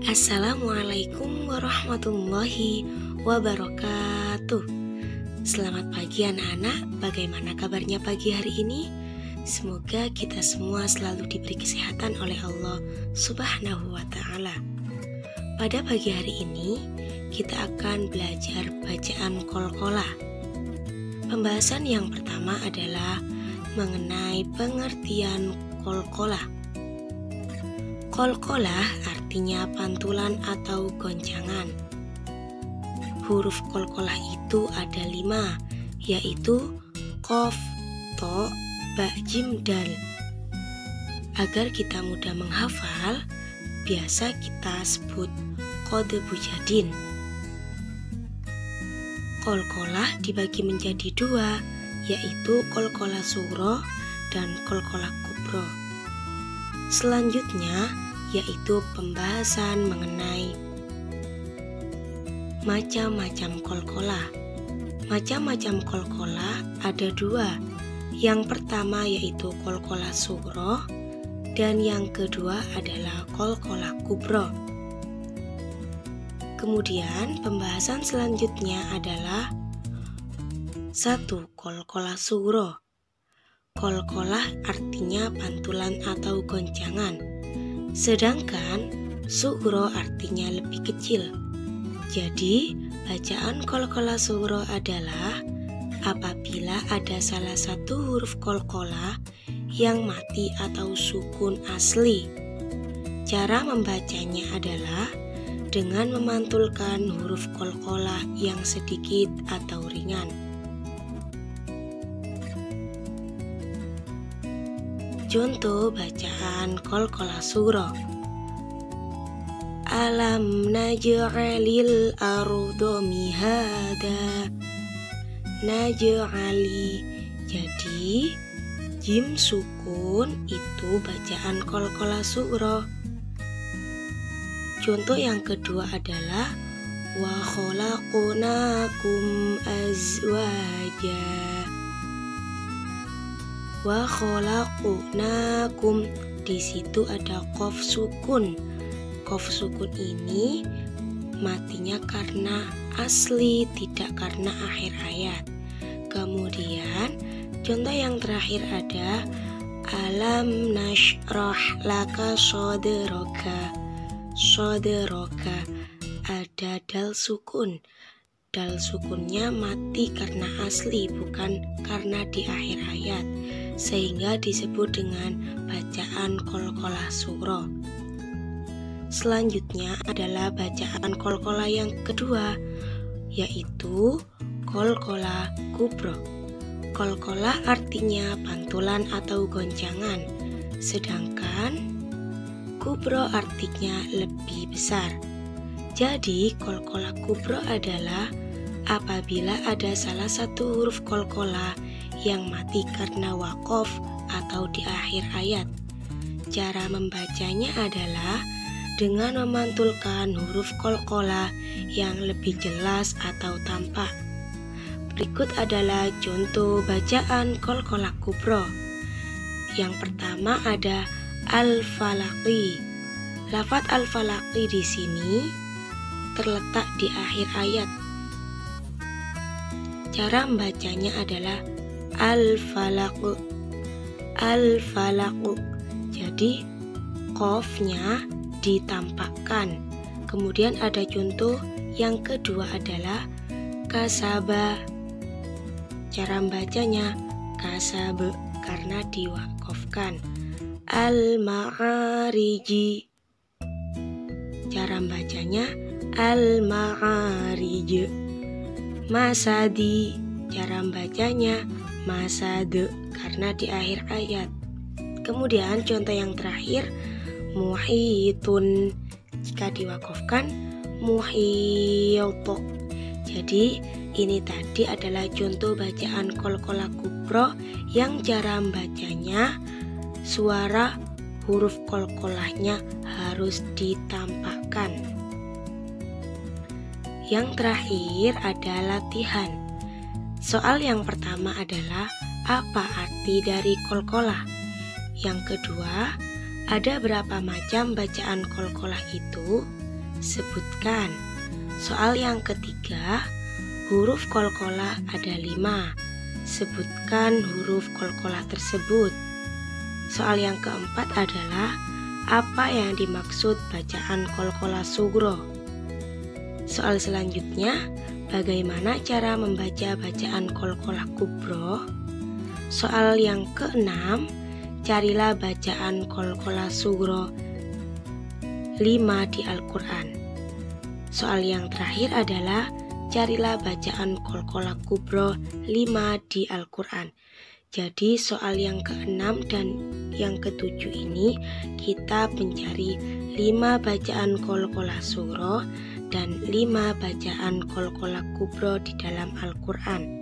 Assalamualaikum warahmatullahi wabarakatuh. Selamat pagi anak-anak, bagaimana kabarnya pagi hari ini? Semoga kita semua selalu diberi kesehatan oleh Allah Subhanahu wa ta'ala. Pada pagi hari ini, kita akan belajar bacaan qalqalah. Pembahasan yang pertama adalah mengenai pengertian qalqalah. Qalqalah artinya pantulan atau goncangan. Huruf qalqalah itu ada 5, yaitu qaf, to, ba, jim, dal. Agar kita mudah menghafal, biasa kita sebut qad bujadin. Qalqalah dibagi menjadi 2, yaitu qalqalah sughra dan qalqalah kubra. Selanjutnya yaitu pembahasan mengenai macam-macam qalqalah. Macam-macam qalqalah ada 2. Yang pertama yaitu qalqalah sughra dan yang kedua adalah qalqalah kubra. Kemudian pembahasan selanjutnya adalah 1. Qalqalah sughra. Qalqalah artinya pantulan atau goncangan, sedangkan sughra artinya lebih kecil. Jadi, bacaan qalqalah sughra adalah apabila ada salah satu huruf qalqalah yang mati atau sukun asli. Cara membacanya adalah dengan memantulkan huruf qalqalah yang sedikit atau ringan. Contoh bacaan qalqalah sughra. Alam naj'alil arda mihada. Naj'ali. Jadi jim sukun itu bacaan qalqalah sughra. Contoh yang kedua adalah wa khalaqnakum azwaja. Wa khalaqnakum, di situ ada qaf sukun. Qaf sukun ini matinya karena asli, tidak karena akhir ayat. Kemudian contoh yang terakhir ada alam nashrah laka sadraka. Sadraka ada dal sukun. Dal sukunnya mati karena asli, bukan karena di akhir ayat, sehingga disebut dengan bacaan qalqalah sughra. Selanjutnya adalah bacaan qalqalah yang kedua, yaitu qalqalah kubra. Qalqalah artinya pantulan atau goncangan, sedangkan kubra artinya lebih besar. Jadi qalqalah kubra adalah apabila ada salah satu huruf qalqalah yang mati karena waqaf atau di akhir ayat. Cara membacanya adalah dengan memantulkan huruf qalqalah yang lebih jelas atau tampak. Berikut adalah contoh bacaan qalqalah kubra. Yang pertama ada al-falaqi. Lafaz al-falaqi di sini terletak di akhir ayat. Cara membacanya adalah al-falaq. Al-falaq. Jadi qafnya ditampakkan. Kemudian ada contoh yang kedua adalah kasaba. Cara membacanya kasab karena diwakafkan. Al-ma'ariji. Cara membacanya al-ma'arij. Masadi. Cara membacanya masad karena di akhir ayat. Kemudian contoh yang terakhir muhitun. Jika diwakafkan muhit. Jadi ini tadi adalah contoh bacaan qalqalah kubra yang cara membacanya suara huruf qalqalahnya harus ditampakkan. Yang terakhir ada latihan. Soal yang pertama adalah apa arti dari qalqalah? Yang kedua, ada berapa macam bacaan qalqalah itu? Sebutkan. Soal yang ketiga, huruf qalqalah ada 5. Sebutkan huruf qalqalah tersebut. Soal yang keempat adalah apa yang dimaksud bacaan qalqalah sugro. Soal selanjutnya, bagaimana cara membaca bacaan qalqalah kubro? Soal yang keenam, carilah bacaan qalqalah sugro 5 di Al-Quran. Soal yang terakhir adalah carilah bacaan qalqalah kubro 5 di Al-Quran. Jadi soal yang ke-6 dan yang ke-7 ini kita mencari 5 bacaan qalqalah sugro dan 5 bacaan qalqalah kubro di dalam Al-Quran.